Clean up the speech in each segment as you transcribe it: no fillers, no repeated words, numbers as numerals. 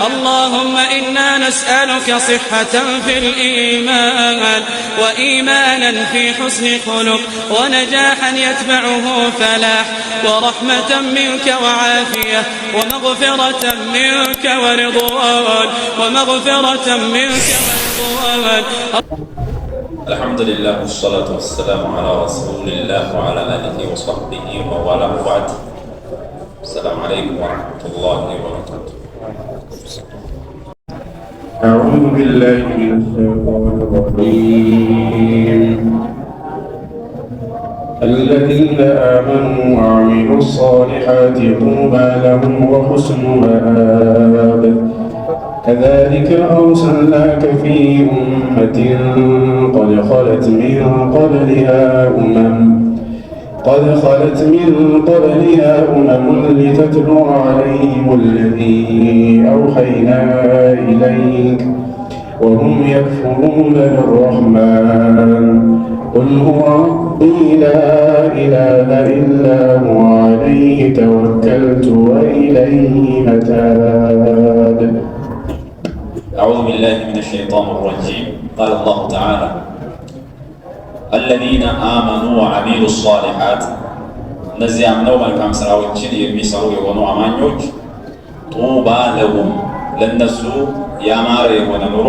اللهم إنا نسألك صحة في الإيمان وإيمانا في حسن خلق ونجاحا يتبعه فلاح ورحمة منك وعافية ومغفرة منك ورضوان الحمد لله والصلاة والسلام على رسول الله وعلى آله وصحبه ومن بعد. السلام عليكم ورحمة الله وبركاته. أعوذ بالله من الشيطان الرجيم. الذين آمنوا وعملوا الصالحات طوبى لهم وحسن مآب. كذلك أرسلناك في أمة قد خلت من قبلها أمم لتتلو عليهم الذي أوحينا إليك وهم يكفرون بالرحمن. قل هو ربي لا إله إلا هو عليه توكلت وإليه متاب. أعوذ بالله من الشيطان الرجيم. قال الله تعالى: الذين آمنوا وعملوا الصالحات እነዚህ አምነው መልካም ስራዎችን የሚሰሩ የሆኑ አማኞች ጡባ ለሁም ለነሱ ያማረ የሆነ ኑሮ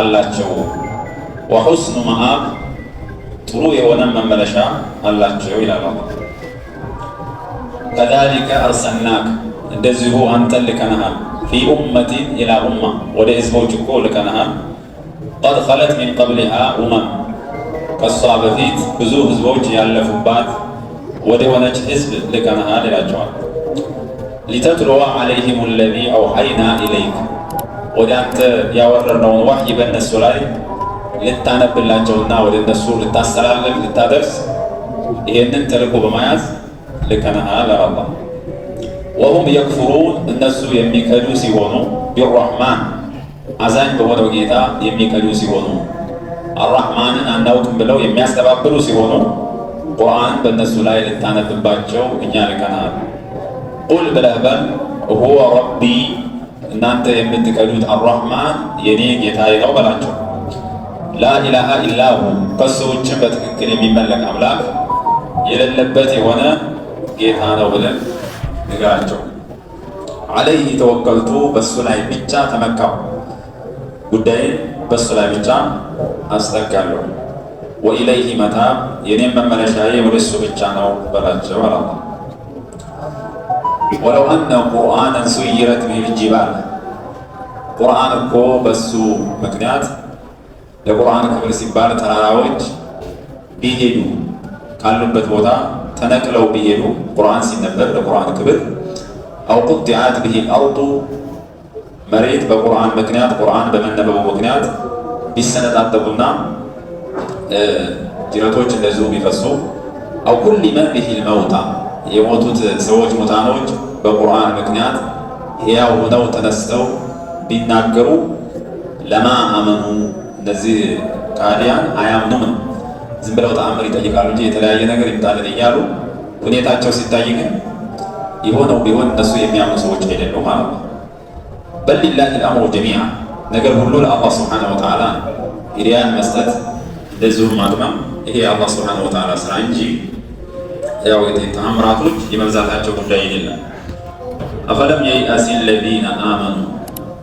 አላቸው፣ ወሑስኑ መአብ ጥሩ የሆነ መመለሻ አላቸው ይላል። ከዛሊከ አርሰልናክ እንደዚሁ አንተን ልከንሃል፣ ፊ ኡመቲን ኢላ ኡማ ወደ ህዝቦች እኮ ልከንሃል፣ ቀድ ኸለት ሚን ቀብሊሃ ኡመም ከሷ በፊት ብዙ ህዝቦች ያለፉባት ወደ ሆነች ህዝብ ልከንሃል ይላቸዋል። ሊተትሉዋ ዐለይሂም አለዚ አውሐይና ኢለይክ ወደ አንተ ያወረድነውን ዋህይ በእነሱ ላይ ልታነብላቸውና ወደ እነሱ ልታስተላልፍ ልታደርስ ይህንን ተልእኮ በመያዝ ልከንሃል አላህ። ወሁም የክፍሩን እነሱ የሚከዱ ሲሆኑ ቢረሕማን አዛኝ በሆነው ጌታ የሚከዱ ሲሆኑ አራሕማንን አናውቅም ብለው የሚያስተባብሉ ሲሆኑ ቁርአን በእነሱ ላይ ልታነብባቸው እኛ ልከናል። ቁል ብለህ በል ሁወ ረቢ እናንተ የምትከዱት አራሕማን የኔ ጌታዬ ነው በላቸው። ላኢላሃ ኢላሁ ከሱ ውጭ በትክክል የሚመለክ አምላክ የሌለበት የሆነ ጌታ ነው ብለን ንገራቸው። ዐለይሂ ተወከልቱ በሱ ላይ ብቻ ተመካው፣ ጉዳይን በሱ ላይ ብቻ አስጠጋለሁ። ወኢለይሂ መታብ የኔም መመለሻዬ ወደ እሱ ብቻ ነው በላቸው አላ። ወለው አነ ቁርአንን ሱይረት ቢሂል ጂባል ቁርአን እኮ በሱ ምክንያት ለቁርአን ክብር ሲባል ተራራዎች ቢሄዱ ካሉበት ቦታ ተነቅለው ቢሄዱ ቁርአን ሲነበብ ለቁርአን ክብር፣ አው ቁጢዐት ቢሂል አርዱ መሬት በቁርአን ምክንያት ቁርአን በመነበቡ ምክንያት ቢሰነጣጠቁና ጅረቶች እንደዚሁ ቢፈሱ፣ አው ኩሊመ ቢሂል መውታ የሞቱት ሰዎች ሙታኖች በቁርአን ምክንያት ሕያው ሆነው ተነስተው ቢናገሩ ለማ አመኑ እነዚህ ካዲያን አያምኑም ነው። ዝም ብለው ተአምር ይጠይቃሉ እንጂ የተለያየ ነገር ይምጣልን እያሉ ሁኔታቸው ሲታይ ግን የሆነው ቢሆን እነሱ የሚያምኑ ሰዎች አይደሉም ማለት ነው። በል ሊላሂ አልአምሩ ጀሚዓ ነገር ሁሉ ለአላህ ሱብሓነሁ ወተዓላ ሂዳያን መስጠት እንደዚሁም ማጥመም ይሄ የአላህ ሱብሓነሁ ወተዓላ ስራ እንጂ ያው ተአምራቶች የመብዛታቸው ጉዳይ አይደለም። አፈለም የይአሲ ለዚነ አመኑ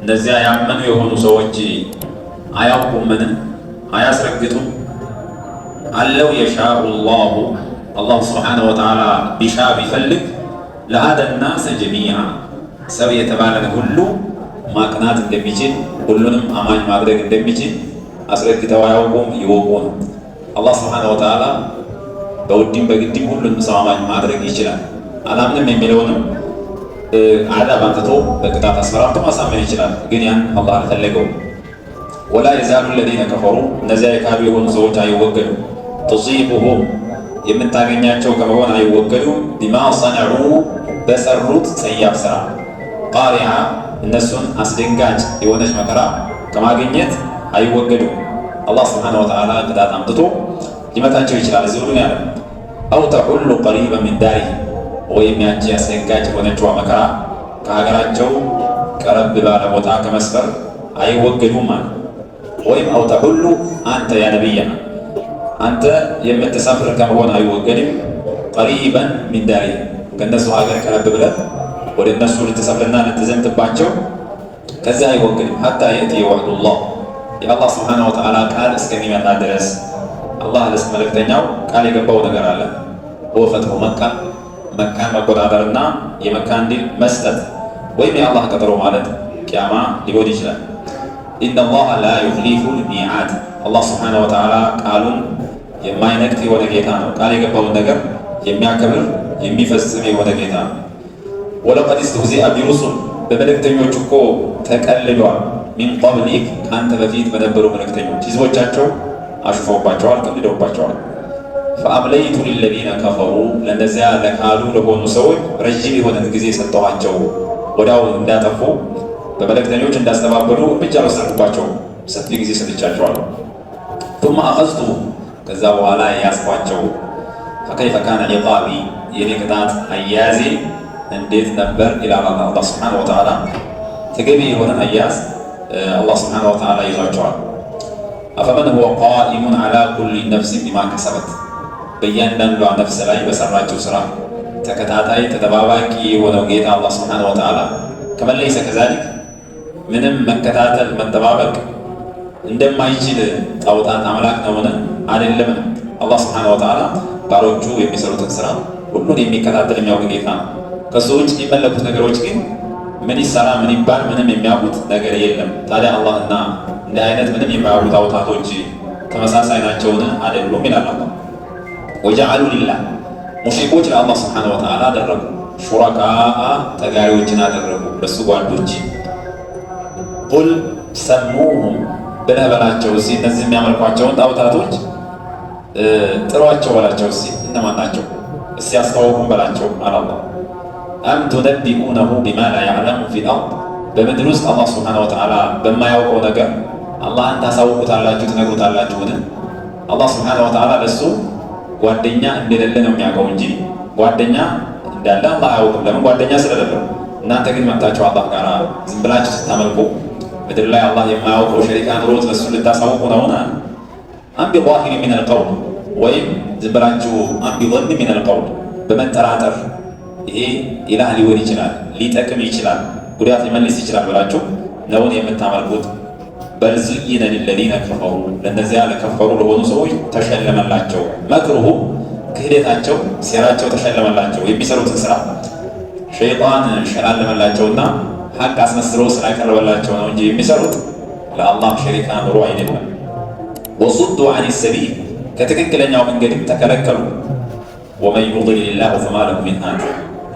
እነዚያ ያመኑ የሆኑ ሰዎች አያውቁምን አያስረግጡም? አለው የሻኡ ላሁ አላህ ሱብሓነሁ ወተዓላ ቢሻ ቢፈልግ ለሀደ ናሰ ጀሚዓ ሰው የተባለን ሁሉ ማቅናት እንደሚችል ሁሉንም አማኝ ማድረግ እንደሚችል አስረግጠው አያውቁም? ይወቁ ነው። አላህ ሱብሓነሁ ወተዓላ በውድም በግድም ሁሉንም ሰው አማኝ ማድረግ ይችላል። አላምንም የሚለውንም አዳብ አንጥቶ በቅጣት አስፈራርቶ ማሳመን ይችላል። ግን ያን አላህ አልፈለገውም። ወላ የዛሉ ለዚነ ከፈሩ እነዚያ የካዱ የሆኑ ሰዎች አይወገዱም። ቱሲቡሁም የምታገኛቸው ከመሆን አይወገዱም። ቢማ ሰነዑ በሰሩት ጸያፍ ስራ ቃሪዓ እነሱን አስደንጋጭ የሆነች መከራ ከማግኘት አይወገዱም። አላህ ሱብሓነሁ ወተዓላ ቅጣት አምጥቶ ሊመታቸው ይችላል እዚሁ ዱንያ ላይ። አው ተሑሉ ቀሪበን ሚን ዳሪሂም ወይም ያቺ አስደንጋጭ የሆነችዋ መከራ ከሀገራቸው ቀረብ ባለ ቦታ ከመስፈር አይወገዱም ማለት ወይም አው ተሁሉ አንተ ያ ነቢይና አንተ የምትሰፍር ከመሆን አይወገድም ቀሪበን ሚን ዳሪ ከነሱ ሀገር ቀረብ ብለህ ወደ እነሱ ልትሰፍርና ልትዘምትባቸው ከዛ አይወገድም ሐታ የእቲ ወዕዱላህ የአላህ ስብሓነሁ ወተዓላ ቃል እስከሚመጣ ድረስ አላህ መልእክተኛው ቃል የገባው ነገር አለ ወፈትሁ መካን መቆጣጠርና የመካን ድል መስጠት ወይም የአላህ ቀጠሮ ማለት ቂያማ ሊሆን ይችላል። ኢነላህ ላ ዩኽሊፉ ልሚዓድ አላህ ስብሓነሁ ወተዓላ ቃሉን የማይነቅፍ የሆነ ጌታ ነው። ቃል የገባውን ነገር የሚያከብር የሚፈጽም የሆነ ጌታ ነው። ወለቀድ እስተህዚአ ቢሩሱል በመልእክተኞች እኮ ተቀልሏል። ሚን ቀብሊክ ከአንተ በፊት በነበሩ መልእክተኞች ህዝቦቻቸው አሽፎባቸዋል፣ ቀልደውባቸዋል። ፈአምለይቱ ሊለዚነ ከፈሩ ለእነዚያ ለካሉ ለሆኑ ሰዎች ረዥም የሆነን ጊዜ ሰጠኋቸው። ወዲያው እንዳጠፉ በመልእክተኞች እንዳስተባበሉ እርምጃ ወሰድኩባቸው። ሰፊ ጊዜ ሰጥቻቸዋለሁ። ثم أخذت ከዛ በኋላ ያስኳቸው። ፈከይፈ ካነ ዒቃቢ የኔ ቅጣት አያዜ እንዴት ነበር ይላል አላህ ሱብሓነሁ ወተዓላ። ተገቢ የሆነን አያዝ አላህ ሱብሓነሁ ወተዓላ ይዟቸዋል። አፈመን ሁወ ቃኢሙን ዐላ ኩሊ ነፍሲን ቢማ ከሰበት በእያንዳንዷ ነፍስ ላይ በሰራቸው ስራ ተከታታይ ተጠባባቂ የሆነው ጌታ አላህ ሱብሓነሁ ወተዓላ ከመን ለይሰ ከዛሊክ ምንም መከታተል መጠባበቅ እንደማይችል ጣዖታት አምላክ ነውን? አይደለም። አላህ ሱብሓነሁ ወተዓላ ባሮቹ የሚሰሩትን ስራ ሁሉን የሚከታተል የሚያውቅ ጌታ ነው። ከሱ ውጭ የሚመለኩት ነገሮች ግን ምን ይሰራ ምን ይባል ምንም የሚያውቁት ነገር የለም። ታዲያ አላህና እንደ አይነት ምንም የማያውቁ ጣዖታቶች ተመሳሳይ ናቸውን? አይደሉም ይላል አላህ። ወጀዐሉ ሊላህ ሙሽሪኮች ለአላህ ሱብሓነሁ ወተዓላ አደረጉ ሹረካአ ተጋሪዎችን አደረጉ ለሱ ጓዶች። ቁል ሰሙሁም ብለህ በላቸው እስኪ እነዚህ የሚያመልኳቸውን ጣዖታቶች ጥሯቸው በላቸው እስኪ እነማን ናቸው እስኪ አስተዋውቁም በላቸው አለ አላህ። አም ቱነቢኡነሁ ቢማ ላ ያዕለሙ ፊል አርድ በምድር ውስጥ አላህ ሱብሓነሁ ወተዓላ በማያውቀው ነገር አላህን ታሳውቁታላችሁ ትነግሩታላችሁን? አላህ ሱብሓነሁ ወተዓላ ለሱ ጓደኛ እንደሌለ ነው የሚያውቀው እንጂ ጓደኛ እንዳለ አላህ አያውቅም። ለምን? ጓደኛ ስለሌለው። እናንተ ግን መጥታችሁ አላህ ጋር ዝም ብላችሁ ስታመልኩ ምድር ላይ አላህ የማያውቀው ሸሪካ ኑሮት ለሱ ልታሳውቁ ነውና አም ቢዛሂሪ ሚን አልቀውል ወይም ዝም ብላችሁ አም ቢظን ሚን አልቀውል በመጠራጠር ይሄ ኢላህ ሊሆን ይችላል ሊጠቅም ይችላል ጉዳት ሊመልስ ይችላል ብላችሁ ነውን የምታመልኩት? በል ዙይነ ሊለዚነ ከፈሩ ለእነዚያ ለከፈሩ ለሆኑ ሰዎች ተሸለመላቸው። መክሩሁ ክህደታቸው ሴራቸው ተሸለመላቸው። የሚሰሩትን ስራ ሸይጣን ሸላለመላቸውና ሐቅ አስመስሎ ስላቀረበላቸው ነው እንጂ የሚሰሩት ለአላህ ሸሪካ ኑሮ አይደለም። ወሱዱ ዐን ሰቢል ከትክክለኛው መንገድም ተከለከሉ። ወመን ዩድሊልላሁ ፈማ ለሁ ሚን ሃድ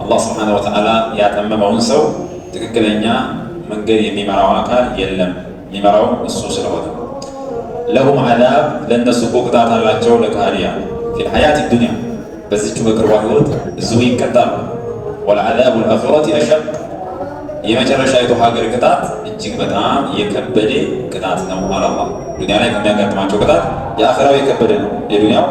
አላህ ሱብሓነሁ ወተዓላ ያጠመመውን ሰው ትክክለኛ መንገድ የሚመራው አካል የለም። የሚመራው እሱ ስለሆነ ለሁም ዐዛብ ለእነሱ እኮ ቅጣት አላቸው ለካህዲያን ፊል ሐያት ዱንያ በዚቹ በቅርቧ ህይወት እዚሁ ይቀጣሉ። ወለዐዛቡ ልአኺረቲ አሸቅ የመጨረሻይቱ ሀገር ቅጣት እጅግ በጣም የከበደ ቅጣት ነው አለ አላህ። ዱንያ ላይ ከሚያጋጥማቸው ቅጣት የአኺራው የከበደ ነው። የዱንያው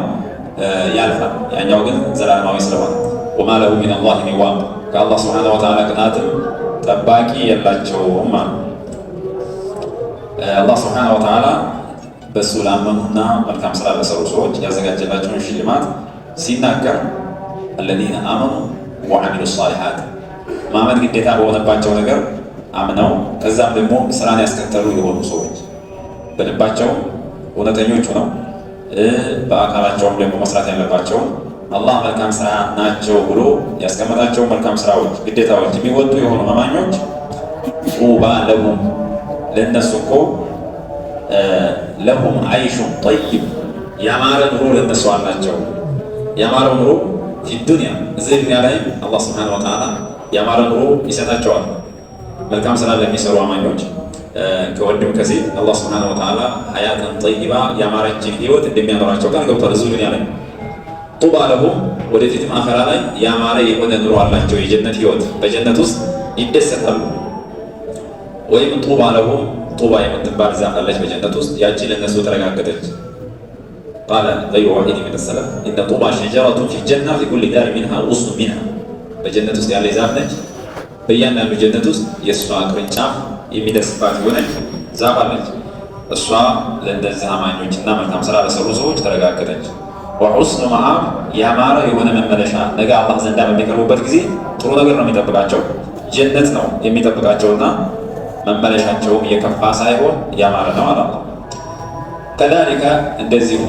ያልፋል፣ ያኛው ግን ዘላለማዊ ስለሆነ ወማ ለሁ ሚነላሂ ሚን ዋቅ ከአላህ ሱብሓነሁ ወተዓላ ቅጣትም ጠባቂ የላቸውም ማለት ነው። አላህ ሱብሓነሁ ወተዓላ በእሱ ላመኑና መልካም ስራ ለሰሩ ሰዎች ያዘጋጀላቸውን ሽልማት ሲናገር አለዚነ አመኑ ወዐሚሉ ሷሊሓት ማመን ግዴታ በሆነባቸው ነገር አምነው ከዛም ደግሞ ስራን ያስከተሉ የሆኑ ሰዎች በልባቸው እውነተኞች ሆነው በአካላቸውም ደግሞ መስራት ያለባቸው አላህ መልካም ስራ ናቸው ብሎ ያስቀመጣቸው መልካም ስራዎች ግዴታዎች የሚወጡ የሆኑ አማኞች ጡባ ለሁም ለእነሱ እኮ ለሁም አይሹን ጠይብ ያማረ ኑሮ ለእነሱ አላቸው። ያማረ ኑሮ ፊ ዱንያ እዚህ ዱንያ ላይ አላህ ሱብሓነሁ ወተዓላ ያማረ ኑሮ ይሰጣቸዋል። መልካም ስራ ለሚሰሩ አማኞች ከወንድም ከሴት አላህ ሱብሓነሁ ወተዓላ ሀያተን ጠይባ ያማረችን ህይወት እንደሚያኖራቸው ቃል ገብቷል። እዚህ ዱንያ ላይ ጡባ ለሁም ወደፊትም አኸራ ላይ ያማረ የሆነ ኑሮ አላቸው። የጀነት ህይወት በጀነት ውስጥ ይደሰታሉ። ወይም ጡባ ለሁም ጡባ የምትባል ዛፍ አለች በጀነት ውስጥ ያቺ ለእነሱ ተረጋገጠች። ቃለ ገይሩ ዋሒድ ሚነ ሰለፍ ኢነ ጡባ ሸጀረቱን ፊ ጀና ፊ ኩሊ ዳር ሚንሃ ኡስኑ ሚንሃ በጀነት ውስጥ ያለ ዛፍ ነች። በእያንዳንዱ ጀነት ውስጥ የእሷ ቅርንጫፍ የሚደርስባት የሆነች ዛፍ አለች። እሷ ለእንደዚህ አማኞችና መልካም ስራ ለሰሩ ሰዎች ተረጋገጠች። ወሑስኑ መዓብ ያማረ የሆነ መመለሻ፣ ነገ አላህ ዘንዳ በሚቀርቡበት ጊዜ ጥሩ ነገር ነው የሚጠብቃቸው፣ ጀነት ነው የሚጠብቃቸውና መመለሻቸውም የከፋ ሳይሆን ያማረ ነው አለ አላህ። ከዛሊከ እንደዚሁ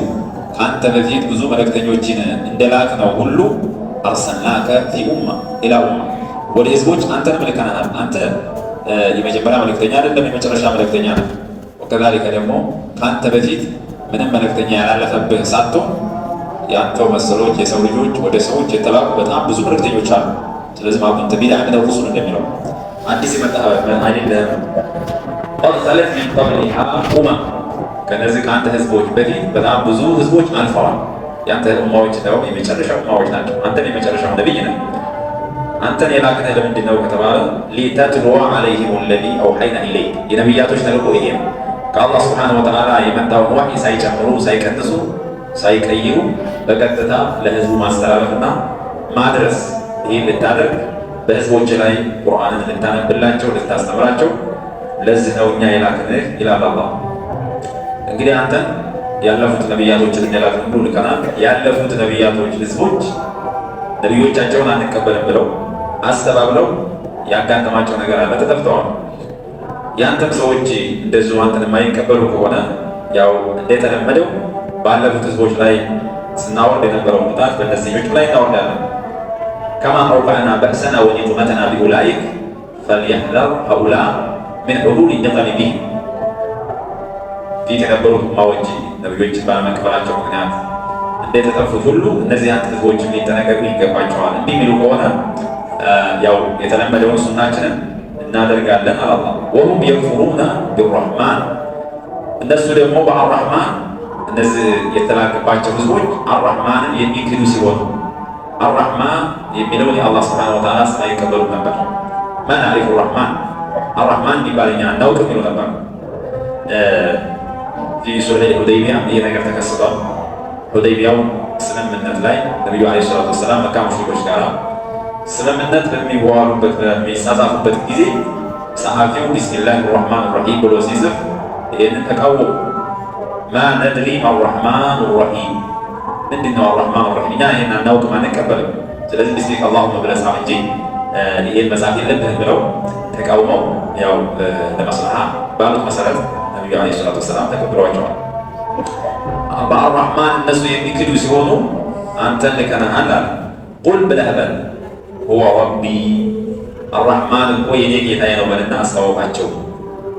ከአንተ በፊት ብዙ መልእክተኞችን እንደላክ ነው ሁሉ አርሰልናከ ፊ ኡማ ኢላ ኡማ ወደ ህዝቦች አንተንም ልከናል። አንተ የመጀመሪያ መልእክተኛ አይደለም፣ የመጨረሻ መልእክተኛ ነህ። ወከዛሊከ ደግሞ ከአንተ በፊት ምንም መልእክተኛ ያላለፈብህ ሳትሆን የአንተው መሰሎች የሰው ልጆች ወደ ሰዎች የተላኩ በጣም ብዙ መልእክተኞች አሉ። ስለዚህ ማኩንተ ቢድዓ ሚነ ሩሱል እንደሚለው አዲስ የመጣ አይደለም። ቀድ ኸለት ሚን ቀብሊሃ ኡመም ከነዚህ ከአንተ ህዝቦች በፊት በጣም ብዙ ህዝቦች አልፈዋል። የአንተ ኡማዎች ነው የመጨረሻ ኡማዎች ናቸው። አንተን የመጨረሻው ነብይ ነህ። አንተን የላክነህ ለምንድን ነው ከተባለ ሊተትሉወ ዐለይሂም አለዚ አውሐይና ኢለይክ የነቢያቶች ተልእኮ ይሄ ነው። ከአላህ ሱብሓነሁ ወተዓላ የመጣውን ወሕይ ሳይጨምሩ ሳይቀንሱ ሳይቀይሩ በቀጥታ ለህዝቡ ማስተላለፍና ማድረስ። ይህን ልታደርግ በህዝቦች ላይ ቁርአንን ልታነብላቸው ልታስተምራቸው፣ ለዚህ ነው እኛ የላክንህ ይላል አላህ። እንግዲህ አንተን ያለፉት ነቢያቶችን እንደላክን ሁሉ ልከናል። ያለፉት ነቢያቶች ህዝቦች ነቢዮቻቸውን አንቀበልም ብለው አስተባብለው ያጋጠማቸው ነገር አለ፣ ተጠፍተዋል። ያንተም ሰዎች እንደዚሁ አንተን የማይቀበሉ ከሆነ ያው እንደተለመደው ባለፉት ህዝቦች ላይ ስናወርድ የነበረው ቅጣት በእነዚህኞች ላይ እናወርዳለን። ከማ አውቀዕና በእሰና ወኒቁመተና ቢኡላኢክ ፈልየሕዘር ሃኡላ ሚን ሑሉል ኒቀሚ ቢሂም ፊት የነበሩት ኡማዎች ነቢዮችን ባለመቀበላቸው ምክንያት እንደተጠፉት ሁሉ እነዚህ አንተ ህዝቦችም ሊጠነቀቁ ይገባቸዋል። እንዲህ የሚሉ ከሆነ ያው የተለመደውን ሱናችንን እናደርጋለን አለ አላህ። ወሁም የክፉሩነ ቢረሕማን እነሱ ደግሞ በአራሕማን እነዚህ የተላከባቸው ህዝቦች አራሕማንን የሚክዱ ሲሆኑ አራሕማን የሚለውን የአላህ ሱብሓነሁ ወተዓላ ስም አይቀበሉም ነበር። ማን አሪፉ ረሕማን አራሕማን የሚባል እኛ እናውቅም ይሉ ነበር። ሱልህ ሁደይቢያ ይህ ነገር ተከስቷል። ሁደይቢያው ስምምነት ላይ ነቢዩ ዓለይሂ ሰላቱ ወሰላም መካ ሙሽሪኮች ጋር ስምምነት በሚዋዋሉበት በሚሳሳፉበት ጊዜ ጸሐፊው ቢስሚላሂ ረሕማን ረሒም ብሎ ሲጽፍ ይህንን ተቃወሙ። ማ ነድሪ አራሕማን ረሒም ምንድን ነው አራሕማን ረሒም? እኛ ይህን አናውቅም አንቀበልም። ስለዚህ ቢስሚከ አላሁመ ብለህ ጻፍ እንጂ ይህን መጻፍ የለብህም ብለው ተቃውመው ያው ለመስለሓ ባሉት መሰረት ነቢዩ ዓለይሂ ሰላቱ ወሰላም ተቀብለዋቸዋል። በአራሕማን እነሱ የሚክዱ ሲሆኑ አንተን ልከናሃል አለ። ቁል ብለህ በል ሁወ ረቢ አራሕማን እኮ የኔ ጌታዬ ነው በልና አስታወቃቸው።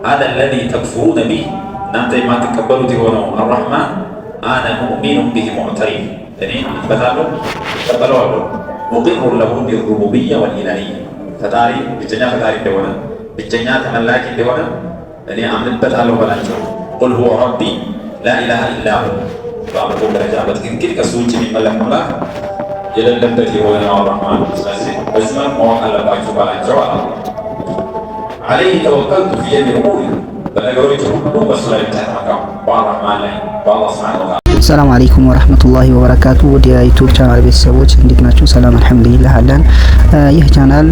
ሀዛ አለዚ ተክፉሩነ ቢህ እናንተ የማትቀበሉት የሆነው አራሕማን አነ ሙእሚኑን ቢሂ ሙዕተሪፍ እኔ እበታለሁ እቀበለዋለሁ። ሙቂሩን ለሁ ቢሩቡብያ ወልኢላሂያ ፈጣሪ ብቸኛ ፈጣሪ እንደሆነ ብቸኛ ተመላኪ እንደሆነ እኔ አምንበታለሁ በላቸው። ቁል ሁወ ረቢ ላኢላሃ ኢላ ሁ በአምልኮ ደረጃ በትክክል ከሱ ውጭ የሚመለክ አምላክ የሌለበት የሆነ አራሕማን። ስለዚህ በዚህ መልክ ማወቅ አለባችሁ ባላቸው አለ። ዐለይሂ ተወከልቱ ፊ ጀሚዕ ኡሙሪ በነገሮች ሁሉ በሱ ላይ ተመካሁ በአራሕማን ላይ በአላህ ሱብሓነሁ ወተዓላ። ሰላም አለይኩም ወራህመቱላሂ ወበረካቱ። ወደ ዩቲዩብ ቻናል ቤተሰቦች እንዴት ናችሁ? ሰላም አልሐምዱሊላህ አለን። ይህ ቻናል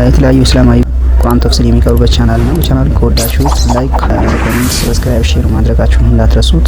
የተለያዩ እስላማዊ ቁርአን ተፍሲር የሚቀርቡበት ቻናል ነው። ቻናሉን ከወዳችሁት ላይክ፣ ኮሜንት፣ ሰብስክራይብ፣ ሼር ማድረጋችሁን እንዳትረሱት።